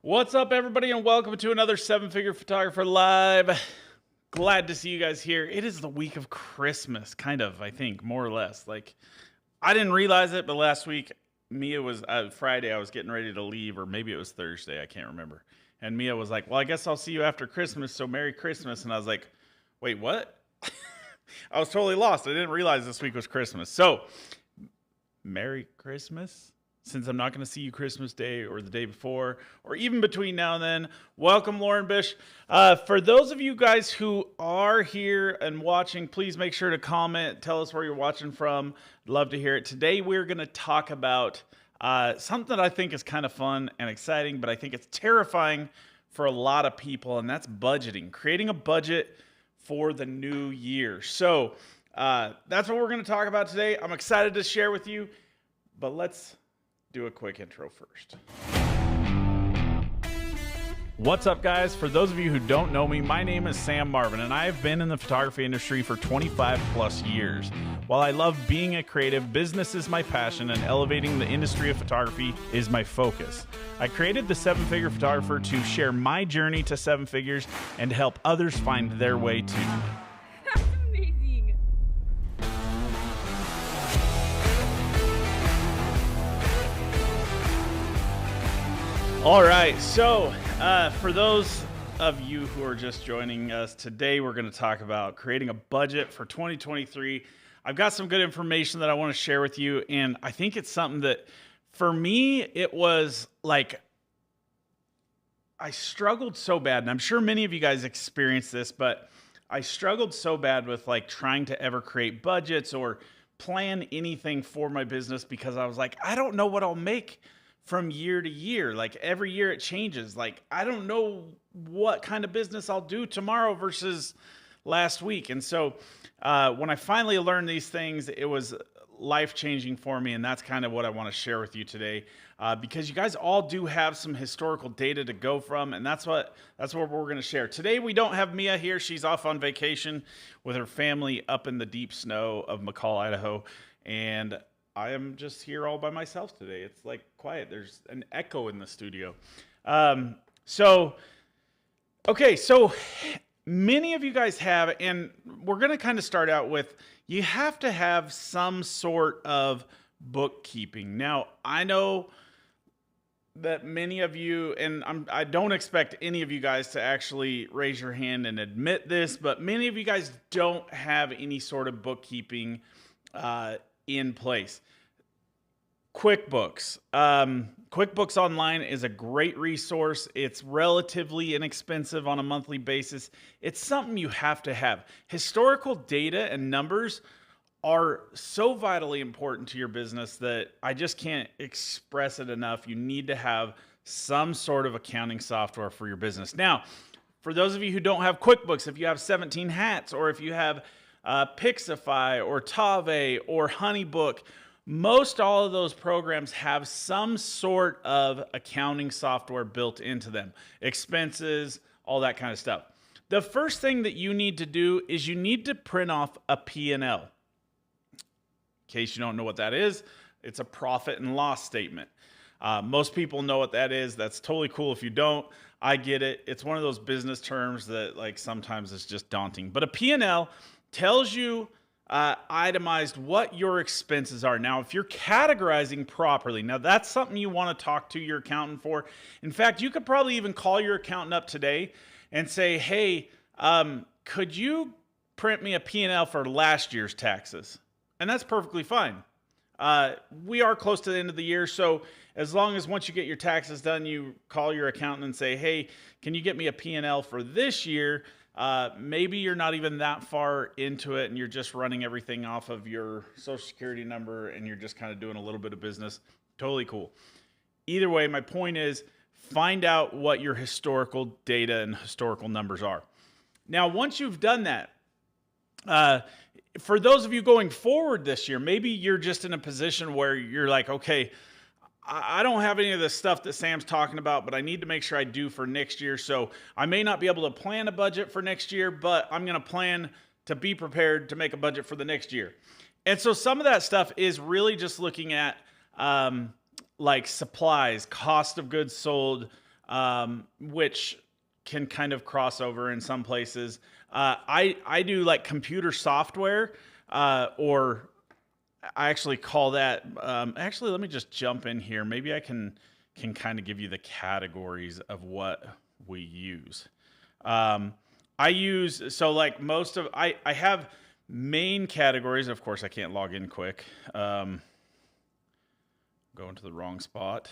What's up, everybody, and welcome to another Seven Figure Photographer Live. Glad to see you guys here. It is the week of Christmas, kind of, I think, more or less. Like, I didn't realize it, but last week, Mia was, Friday, I was getting ready to leave, or maybe it was Thursday, I can't remember. And Mia was like, well, I guess I'll see you after Christmas, so Merry Christmas. And I was like, wait, what? I was totally lost. I didn't realize this week was Christmas. So, Merry Christmas. Since I'm not going to see you Christmas Day or the day before, or even between now and then, welcome, Lauren Bish. For those of you guys who are here and watching, please make sure to comment. Tell us where you're watching from. I'd love to hear it. Today, we're going to talk about something that I think is kind of fun and exciting, but I think it's terrifying for a lot of people, and that's budgeting. Creating a budget for the new year. So that's what we're going to talk about today. I'm excited to share with you, but let's do a quick intro first. What's up, guys? For those of you who don't know me, my name is Sam Marvin, and I have been in the photography industry for 25 plus years. While I love being a creative, business is my passion, and elevating the industry of photography is my focus. I created the Seven Figure Photographer to share my journey to seven figures and help others find their way too. That's amazing. All right, so for those of you who are just joining us today, we're going to talk about creating a budget for 2023. I've got some good information that I want to share with you, and I think it's something that, for me, it was like I struggled so bad, and I'm sure many of you guys experienced this, but I struggled so bad with like trying to ever create budgets or plan anything for my business because I was like, I don't know what I'll make from year to year. Like every year it changes. Like I don't know what kind of business I'll do tomorrow versus last week. And so when I finally learned these things, it was life-changing for me, and that's kind of what I want to share with you today, because you guys all do have some historical data to go from, and that's what we're going to share. Today we don't have Mia here. She's off on vacation with her family up in the deep snow of McCall, Idaho, and I am just here all by myself today. It's like quiet. There's an echo in the studio. So many of you guys have, and we're going to kind of start out with, you have to have some sort of bookkeeping. Now, I know that many of you, and I don't expect any of you guys to actually raise your hand and admit this, but many of you guys don't have any sort of bookkeeping in place. QuickBooks. QuickBooks Online is a great resource. It's relatively inexpensive on a monthly basis. It's something you have to have. Historical data and numbers are so vitally important to your business that I just can't express it enough. You need to have some sort of accounting software for your business. Now, for those of you who don't have QuickBooks, if you have 17 Hats, or if you have Pixify or Tave or HoneyBook, most all of those programs have some sort of accounting software built into them. Expenses, all that kind of stuff. The first thing that you need to do is you need to print off a P&L. In case you don't know what that is, it's a profit and loss statement. Most people know what that is. That's totally cool if you don't. I get it. It's one of those business terms that like sometimes it's just daunting. But a P&L tells you itemized what your expenses are. Now, if you're categorizing properly, now that's something you want to talk to your accountant for. In fact, you could probably even call your accountant up today and say, hey, could you print me a P&L for last year's taxes? And that's perfectly fine. We are close to the end of the year, so as long as once you get your taxes done, you call your accountant and say, hey, can you get me a P&L for this year? Maybe you're not even that far into it and you're just running everything off of your social security number and you're just kind of doing a little bit of business. Totally cool. Either way, my point is find out what your historical data and historical numbers are. Now, once you've done that, for those of you going forward this year, maybe you're just in a position where you're like, okay, I don't have any of the stuff that Sam's talking about, but I need to make sure I do for next year. So I may not be able to plan a budget for next year, but I'm going to plan to be prepared to make a budget for the next year. And so some of that stuff is really just looking at like supplies, cost of goods sold, which can kind of cross over in some places. I do like computer software, or I actually call that. Actually, let me just jump in here. Maybe I can kind of give you the categories of what we use. I use so like most of I have main categories. Of course, I can't log in quick. Going to the wrong spot.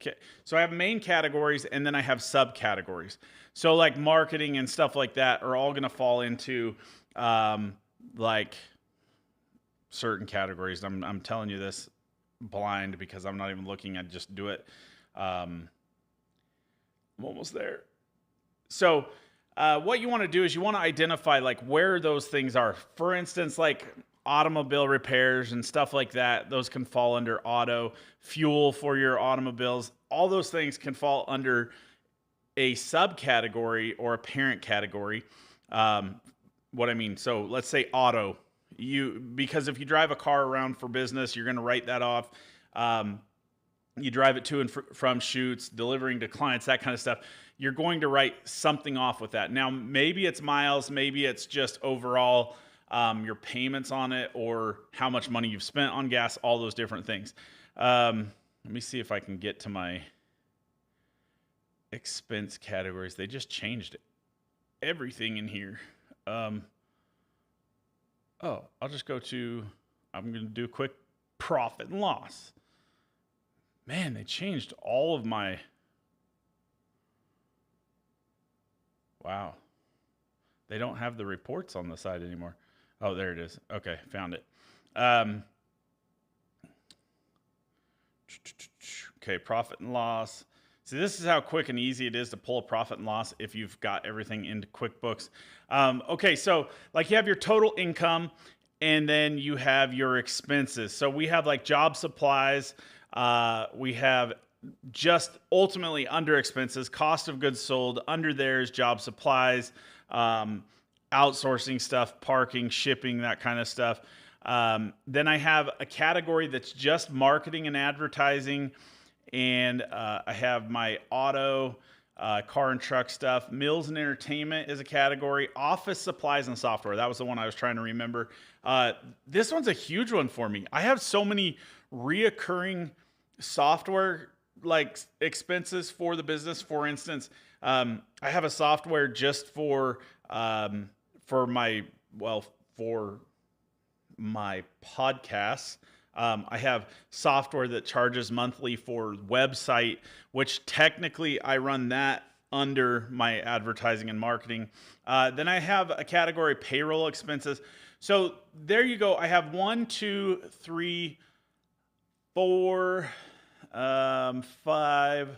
Okay, so I have main categories and then I have subcategories. So like marketing and stuff like that are all going to fall into like certain categories. I'm telling you this blind because I'm not even looking. I just do it. I'm almost there. So what you want to do is you want to identify like where those things are. For instance, like automobile repairs and stuff like that. Those can fall under auto. Fuel for your automobiles. All those things can fall under a subcategory or a parent category. What I mean, so let's say auto. Because if you drive a car around for business, you're going to write that off. You drive it to and from shoots, delivering to clients, that kind of stuff. You're going to write something off with that. Now, maybe it's miles, maybe it's just overall your payments on it, or how much money you've spent on gas, all those different things. Let me see if I can get to my expense categories. They just changed everything in here. I'll just go to, I'm going to do a quick profit and loss. Man, they changed all of my, wow. They don't have the reports on the side anymore. Oh, there it is. Okay, found it. Okay, profit and loss. See, this is how quick and easy it is to pull a profit and loss if you've got everything into QuickBooks. Okay, so like you have your total income and then you have your expenses. So we have like job supplies. We have just ultimately under expenses, cost of goods sold. Under there is job supplies, outsourcing stuff, parking, shipping, that kind of stuff. Then I have a category that's just marketing and advertising. And I have my auto, car and truck stuff. Meals and entertainment is a category. Office supplies and software. That was the one I was trying to remember. This one's a huge one for me. I have so many reoccurring software like expenses for the business. For instance, I have a software just for my podcasts. I have software that charges monthly for website, which technically I run that under my advertising and marketing. Then I have a category payroll expenses. So there you go. I have 1, 2, 3, 4, 5,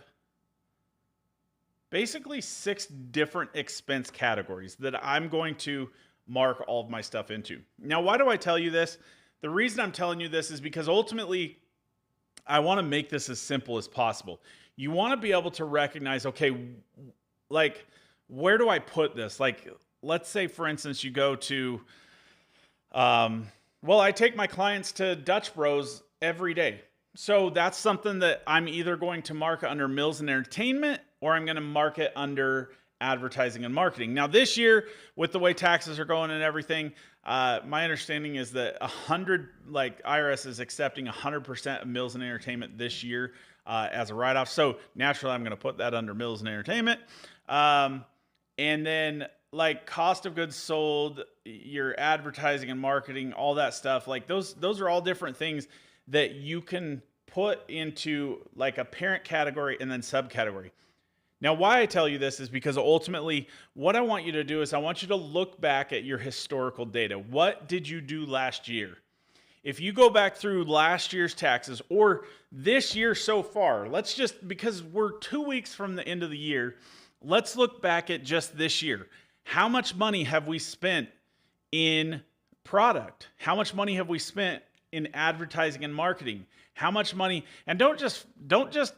basically 6 different expense categories that I'm going to mark all of my stuff into. Now, why do I tell you this? The reason I'm telling you this is because ultimately I want to make this as simple as possible. You want to be able to recognize, okay, like, where do I put this? Like, let's say, for instance, you go to, I take my clients to Dutch Bros every day. So that's something that I'm either going to mark under Meals and Entertainment, or I'm going to mark it under advertising and marketing. Now this year, with the way taxes are going and everything, my understanding is that IRS is accepting 100% of Meals and Entertainment this year as a write-off. So naturally, I'm going to put that under Meals and Entertainment. And then like cost of goods sold, your advertising and marketing, all that stuff. Like those are all different things that you can put into like a parent category and then subcategory. Now, why I tell you this is because ultimately what I want you to do is I want you to look back at your historical data. What did you do last year? If you go back through last year's taxes or this year so far, because we're 2 weeks from the end of the year, let's look back at just this year. How much money have we spent in product? How much money have we spent in advertising and marketing? How much money? And don't just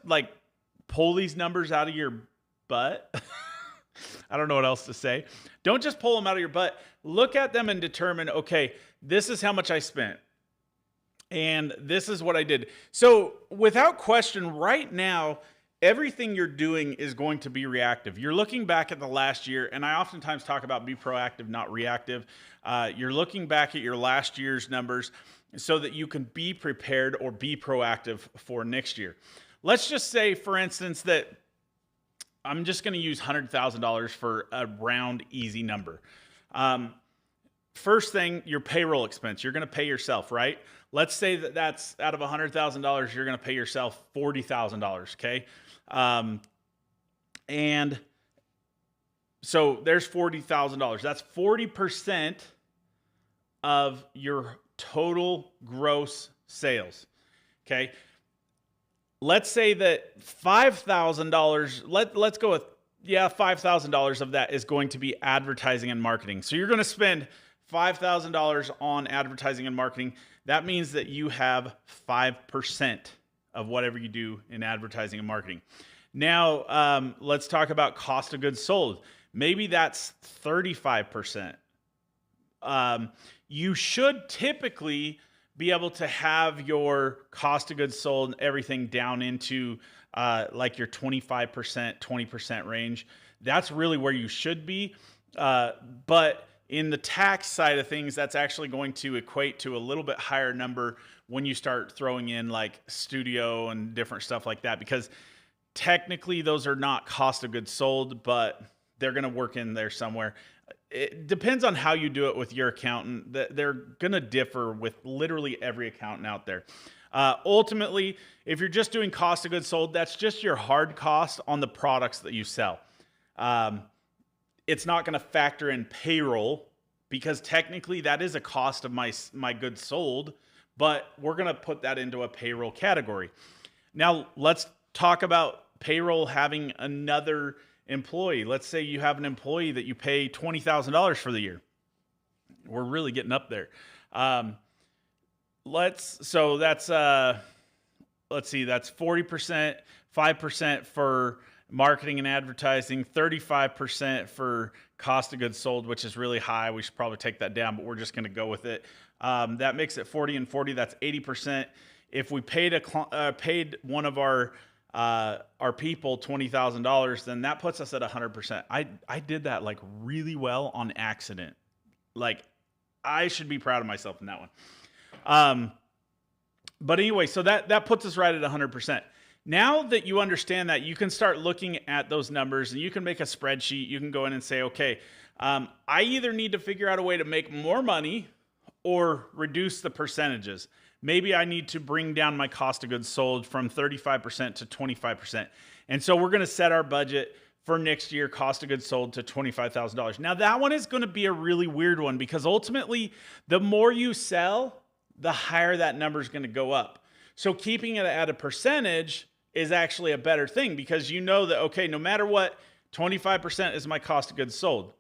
like pull these numbers out of your butt. I don't know what else to say. Don't just pull them out of your butt. Look at them and determine, okay, this is how much I spent. And this is what I did. So without question, right now, everything you're doing is going to be reactive. You're looking back at the last year, and I oftentimes talk about be proactive, not reactive. You're looking back at your last year's numbers so that you can be prepared or be proactive for next year. Let's just say, for instance, that I'm just going to use $100,000 for a round, easy number. First thing, your payroll expense. You're going to pay yourself, right? Let's say that that's out of $100,000, you're going to pay yourself $40,000, okay? And so there's $40,000. That's 40% of your total gross sales, okay? Let's say that $5,000, let's go with, $5,000 of that is going to be advertising and marketing. So you're going to spend $5,000 on advertising and marketing. That means that you have 5% of whatever you do in advertising and marketing. Now, let's talk about cost of goods sold. Maybe that's 35%. You should typically be able to have your cost of goods sold and everything down into like your 25%, 20% range. That's really where you should be. But in the tax side of things, that's actually going to equate to a little bit higher number when you start throwing in like studio and different stuff like that, because technically those are not cost of goods sold, but they're going to work in there somewhere. It depends on how you do it with your accountant. They're going to differ with literally every accountant out there. Ultimately, if you're just doing cost of goods sold, that's just your hard cost on the products that you sell. It's not going to factor in payroll because technically that is a cost of my goods sold, but we're going to put that into a payroll category. Now, let's talk about payroll having another employee. Let's say you have an employee that you pay $20,000 for the year. We're really getting up there. Let's see, that's 40%, 5% for marketing and advertising, 35% for cost of goods sold, which is really high. We should probably take that down, but we're just going to go with it. That makes it 40 and 40. That's 80%. If we paid one of our people $20,000, then that puts us at 100%. I did that like really well on accident. Like I should be proud of myself in that one. But anyway, so that puts us right at 100%. Now that you understand that, you can start looking at those numbers and you can make a spreadsheet. You can go in and say, okay, I either need to figure out a way to make more money or reduce the percentages. Maybe I need to bring down my cost of goods sold from 35% to 25%. And so we're going to set our budget for next year, cost of goods sold to $25,000. Now that one is going to be a really weird one because ultimately the more you sell, the higher that number is going to go up. So keeping it at a percentage is actually a better thing because you know that, okay, no matter what, 25% is my cost of goods sold.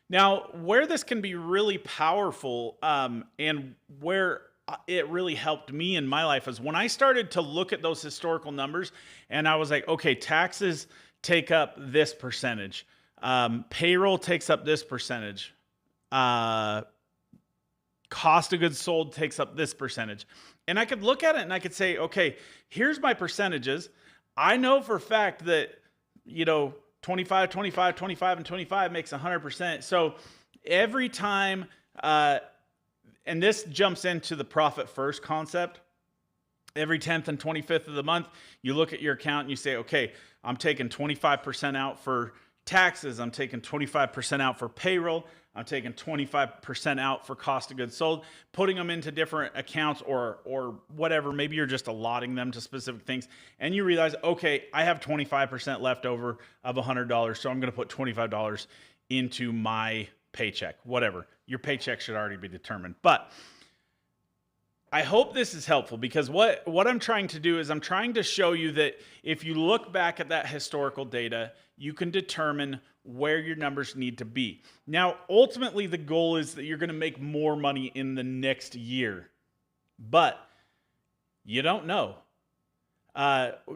Now, where this can be really powerful and where it really helped me in my life is when I started to look at those historical numbers and I was like, okay, taxes take up this percentage. Payroll takes up this percentage. Cost of goods sold takes up this percentage. And I could look at it and I could say, okay, here's my percentages. I know for a fact that, 25, 25, 25, and 25 makes 100%. So every time, and this jumps into the profit first concept. Every 10th and 25th of the month, you look at your account and you say, okay, I'm taking 25% out for taxes. I'm taking 25% out for payroll. I'm taking 25% out for cost of goods sold, putting them into different accounts or whatever. Maybe you're just allotting them to specific things. And you realize, okay, I have 25% left over of $100. So I'm going to put $25 into my paycheck, whatever. Your paycheck should already be determined. But I hope this is helpful because what I'm trying to do is I'm trying to show you that if you look back at that historical data, you can determine where your numbers need to be. Now, ultimately, the goal is that you're going to make more money in the next year, but you don't know.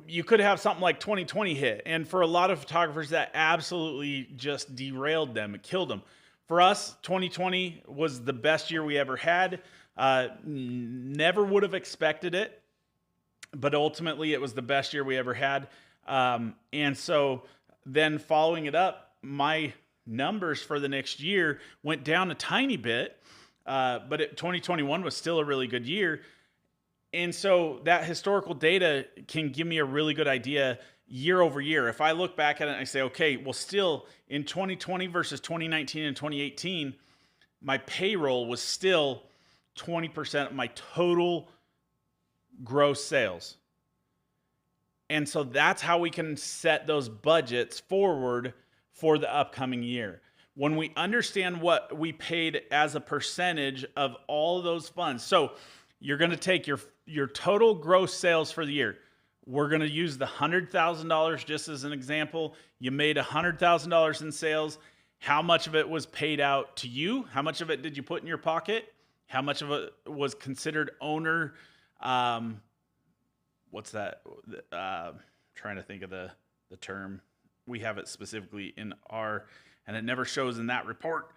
You could have something like 2020 hit, and for a lot of photographers, that absolutely just derailed them. It killed them. For us, 2020 was the best year we ever had. Never would have expected it, but ultimately it was the best year we ever had. And so then following it up, my numbers for the next year went down a tiny bit, but 2021 was still a really good year. And so that historical data can give me a really good idea year over year. If I look back at it and I say, okay, well, still in 2020 versus 2019 and 2018, my payroll was still 20% of my total gross sales. And so that's how we can set those budgets forward for the upcoming year. When we understand what we paid as a percentage of all of those funds. So you're going to take your total gross sales for the year. We're going to use the $100,000 just as an example. You made $100,000 in sales. How much of it was paid out to you? How much of it did you put in your pocket? How much of it was considered owner? What's that? Trying to think of the term. We have it specifically in our, and it never shows in that report.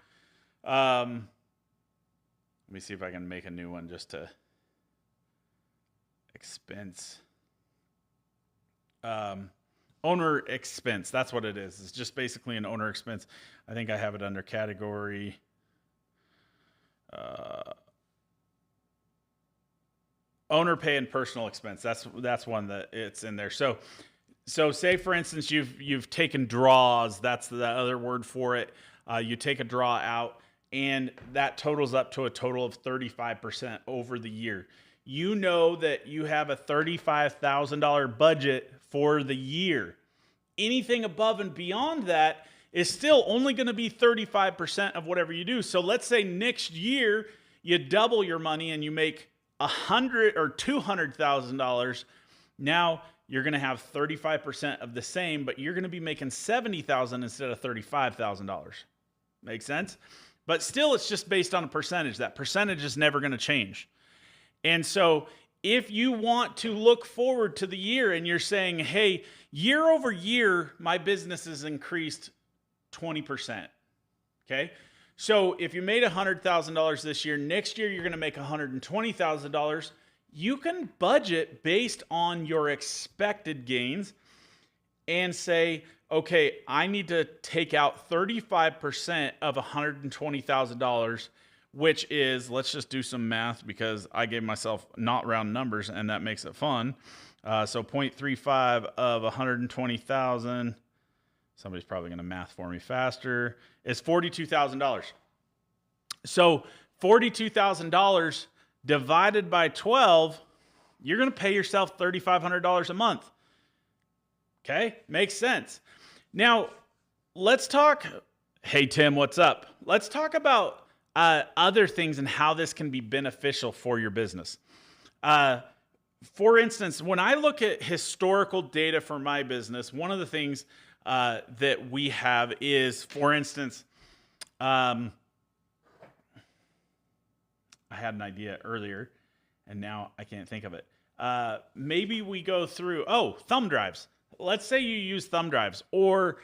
Let me see if I can make a new one just to expense. Owner expense. That's what it is. It's just basically an owner expense. I think I have it under category. Owner pay and personal expense. That's one that it's in there. So say for instance you've taken draws. That's the other word for it. You take a draw out, and that totals up to a total of 35% over the year. You know that you have a $35,000 budget for the year. Anything above and beyond that is still only going to be 35% of whatever you do. So let's say next year you double your money and you make $100,000 or $200,000. Now you're going to have 35% of the same, but you're going to be making $70,000 instead of $35,000. Make sense? But still, it's just based on a percentage. That percentage is never going to change. And so if you want to look forward to the year and you're saying, hey, year over year, my business has increased 20%. Okay. So if you made $100,000 this year, next year, you're going to make $120,000. You can budget based on your expected gains and say, okay, I need to take out 35% of $120,000, which is, let's just do some math because I gave myself not round numbers and that makes it fun. So 0.35 of 120,000, somebody's probably going to math for me faster, is $42,000. So $42,000 divided by 12, you're going to pay yourself $3,500 a month. Okay, makes sense. Now, let's talk. Hey, Tim, what's up? Let's talk about other things and how this can be beneficial for your business. For instance, when I look at historical data for my business, one of the things that we have is, for instance, I had an idea earlier, and now I can't think of it. Maybe we go through, thumb drives. Let's say you use thumb drives, or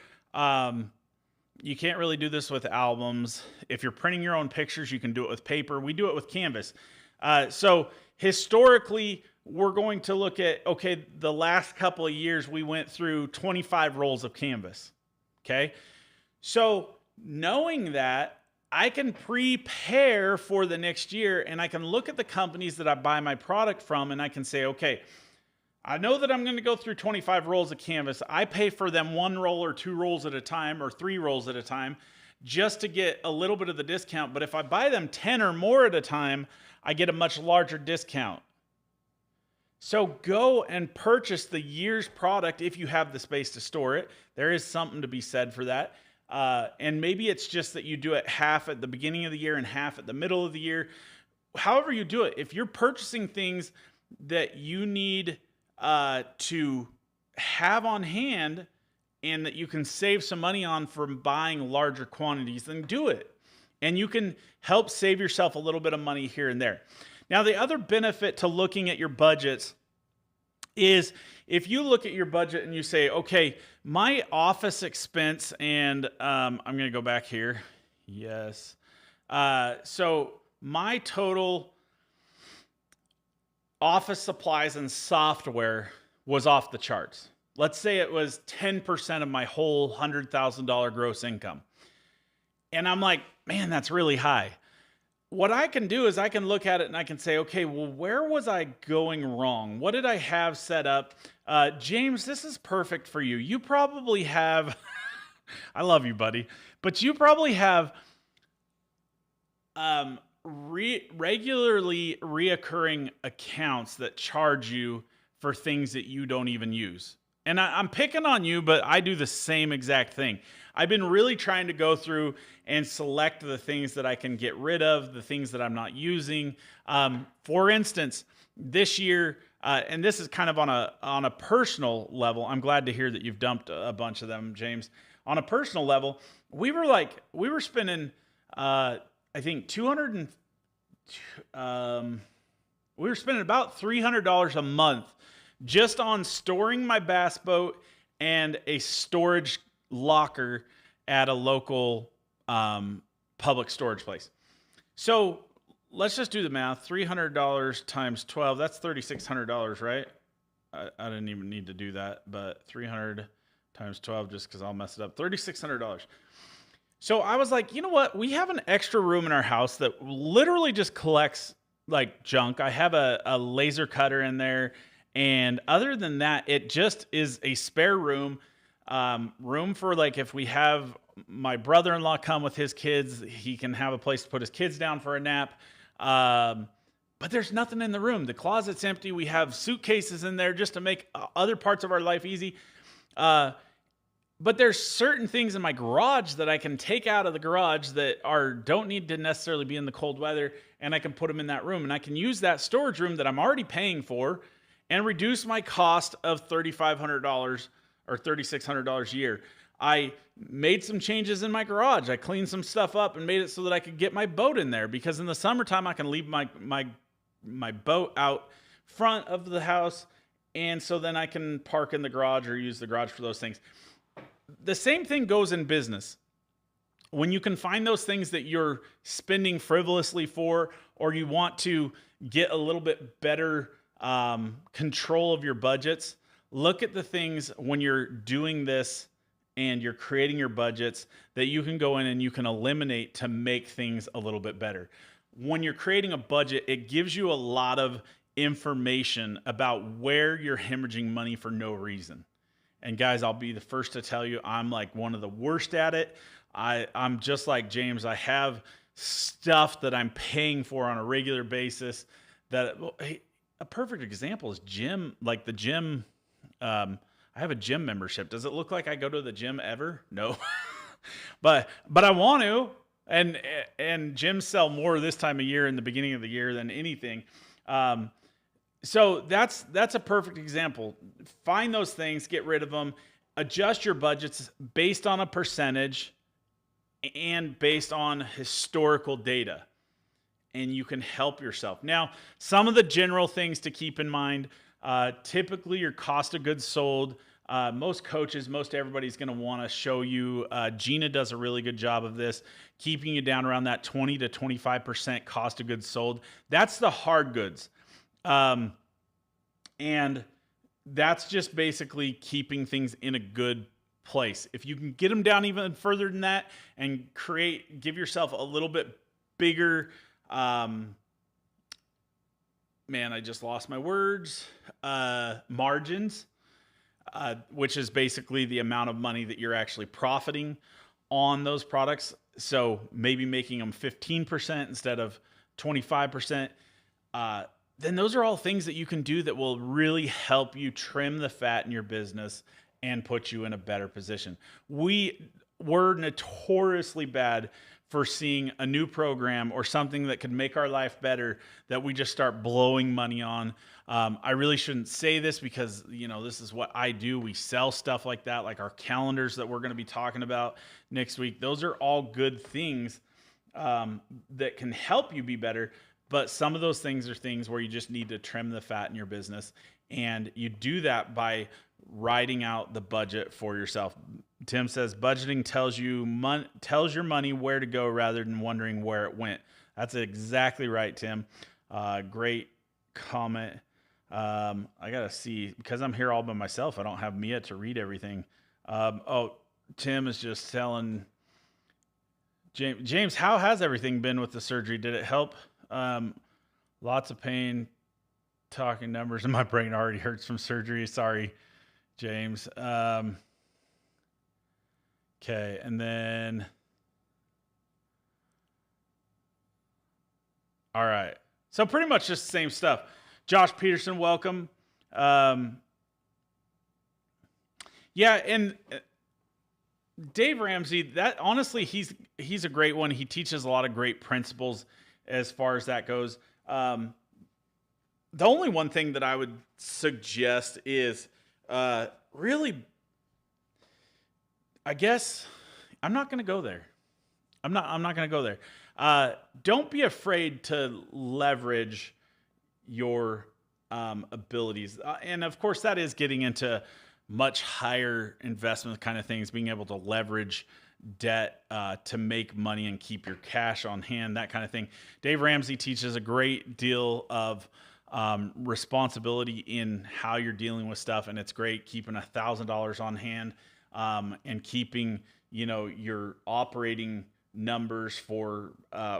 you can't really do this with albums. If you're printing your own pictures, you can do it with paper. We do it with Canvas. So historically, we're going to look at, okay, the last couple of years, we went through 25 rolls of Canvas. Okay. So knowing that, I can prepare for the next year, and I can look at the companies that I buy my product from, and I can say, okay, I know that I'm going to go through 25 rolls of Canvas. I pay for them 1 roll or 2 rolls at a time or 3 rolls at a time just to get a little bit of the discount. But if I buy them 10 or more at a time, I get a much larger discount. So go and purchase the year's product if you have the space to store it. There is something to be said for that. And maybe it's just that you do it half at the beginning of the year and half at the middle of the year. However you do it, if you're purchasing things that you need to have on hand and that you can save some money on from buying larger quantities, then do it. And you can help save yourself a little bit of money here and there. Now, the other benefit to looking at your budgets is if you look at your budget and you say, okay, my office expense, and I'm going to go back here. Yes. So my total office supplies and software was off the charts. Let's say it was 10% of my whole $100,000 gross income. And I'm like, man, that's really high. What I can do is I can look at it and I can say, okay, well, where was I going wrong? What did I have set up? James, this is perfect for you. You probably have, I love you, buddy, but you probably have regularly reoccurring accounts that charge you for things that you don't even use. And I'm picking on you, but I do the same exact thing. I've been really trying to go through and select the things that I can get rid of, the things that I'm not using. For instance, this year, and this is kind of on a personal level. I'm glad to hear that you've dumped a bunch of them, James. On a personal level, we were spending, I think we were spending about $300 a month just on storing my bass boat and a storage locker at a local public storage place. So let's just do the math. $300 times 12, that's $3,600, right? I didn't even need to do that, but 300 times 12, just because I'll mess it up, $3,600. So I was like, you know what? We have an extra room in our house that literally just collects like junk. I have a laser cutter in there. And other than that, it just is a spare room, room for like if we have my brother-in-law come with his kids, he can have a place to put his kids down for a nap. But there's nothing in the room. The closet's empty. We have suitcases in there just to make other parts of our life easy. But there's certain things in my garage that I can take out of the garage that don't need to necessarily be in the cold weather, and I can put them in that room. And I can use that storage room that I'm already paying for and reduce my cost of $3,500 or $3,600 a year. I made some changes in my garage. I cleaned some stuff up and made it so that I could get my boat in there, because in the summertime I can leave my boat out front of the house, and so then I can park in the garage or use the garage for those things. The same thing goes in business. When you can find those things that you're spending frivolously for, or you want to get a little bit better control of your budgets, look at the things when you're doing this and you're creating your budgets that you can go in and you can eliminate to make things a little bit better. When you're creating a budget, it gives you a lot of information about where you're hemorrhaging money for no reason. And guys, I'll be the first to tell you, I'm like one of the worst at it. I'm just like James. I have stuff that I'm paying for on a regular basis that, well, hey, a perfect example is gym, like the gym. I have a gym membership. Does it look like I go to the gym ever? No, but I want to. And gyms sell more this time of year in the beginning of the year than anything. So that's a perfect example. Find those things, get rid of them, adjust your budgets based on a percentage and based on historical data. And you can help yourself. Now, some of the general things to keep in mind, typically your cost of goods sold. Most coaches, most everybody's going to want to show you. Gina does a really good job of this, keeping you down around that 20 to 25% cost of goods sold. That's the hard goods. And that's just basically keeping things in a good place. If you can get them down even further than that and give yourself a little bit bigger, man, I just lost my words, margins, which is basically the amount of money that you're actually profiting on those products. So maybe making them 15% instead of 25%. Then those are all things that you can do that will really help you trim the fat in your business and put you in a better position. We're notoriously bad for seeing a new program or something that could make our life better that we just start blowing money on. I really shouldn't say this because, this is what I do. We sell stuff like that, like our calendars that we're going to be talking about next week. Those are all good things that can help you be better. But some of those things are things where you just need to trim the fat in your business. And you do that by writing out the budget for yourself. Tim says budgeting tells your money where to go rather than wondering where it went. That's exactly right, Tim. Great comment. I gotta see because I'm here all by myself. I don't have Mia to read everything. Oh, Tim is just telling James, how has everything been with the surgery? Did it help? Lots of pain. Talking numbers and my brain already hurts from surgery. Sorry, James. Okay, and then all right. So pretty much just the same stuff. Josh Peterson, welcome. Yeah, and Dave Ramsey, that honestly, he's a great one. He teaches a lot of great principles as far as that goes. The only one thing that I would suggest is really, I guess, I'm not going to go there. I'm not going to go there. Don't be afraid to leverage your abilities, and of course, that is getting into much higher investment kind of things, being able to leverage debt to make money and keep your cash on hand, that kind of thing. Dave Ramsey teaches a great deal of responsibility in how you're dealing with stuff, and it's great keeping $1,000 on hand and keeping your operating numbers for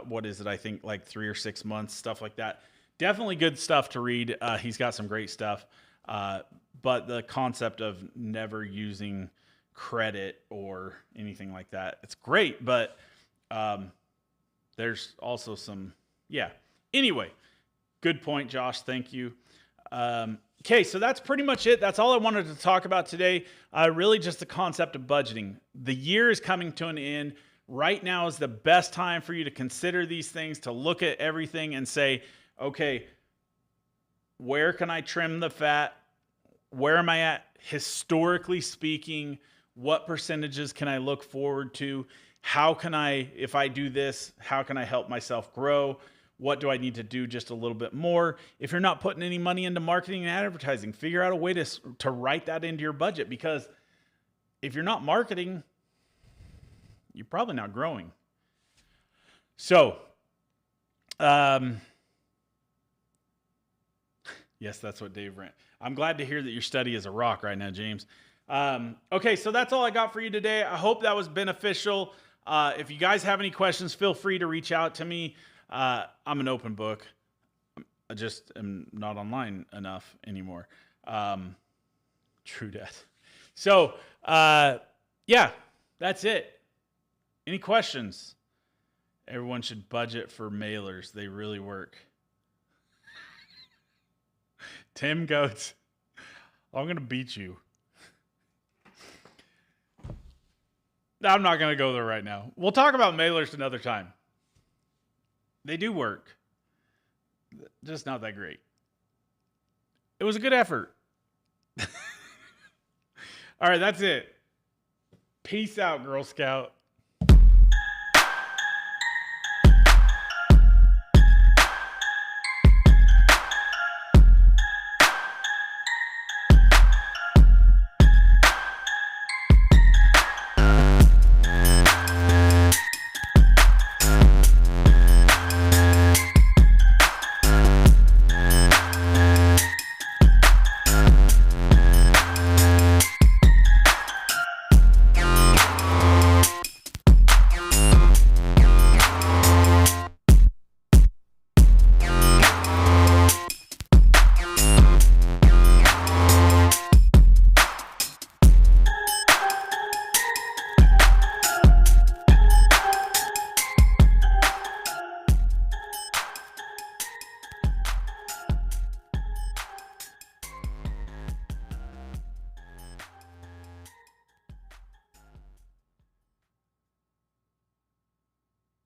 what is it? I think like 3 or 6 months, stuff like that. Definitely good stuff to read. He's got some great stuff. But the concept of never using credit or anything like that, it's great. But there's also some, yeah. Anyway, good point, Josh. Thank you. Okay, so that's pretty much it. That's all I wanted to talk about today. Really just the concept of budgeting. The year is coming to an end. Right now is the best time for you to consider these things, to look at everything and say, okay, where can I trim the fat? Where am I at historically speaking? What percentages can I look forward to? How can I, if I do this, how can I help myself grow? What do I need to do just a little bit more? If you're not putting any money into marketing and advertising, figure out a way to write that into your budget, because if you're not marketing, you're probably not growing. So, yes, that's what Dave ran. I'm glad to hear that your study is a rock right now, James. Okay, so that's all I got for you today. I hope that was beneficial. If you guys have any questions, feel free to reach out to me. I'm an open book. I just am not online enough anymore. True death. So, yeah, that's it. Any questions? Everyone should budget for mailers. They really work. Tim Goats, I'm going to beat you. I'm not going to go there right now. We'll talk about mailers another time. They do work. Just not that great. It was a good effort. All right, that's it. Peace out, Girl Scout.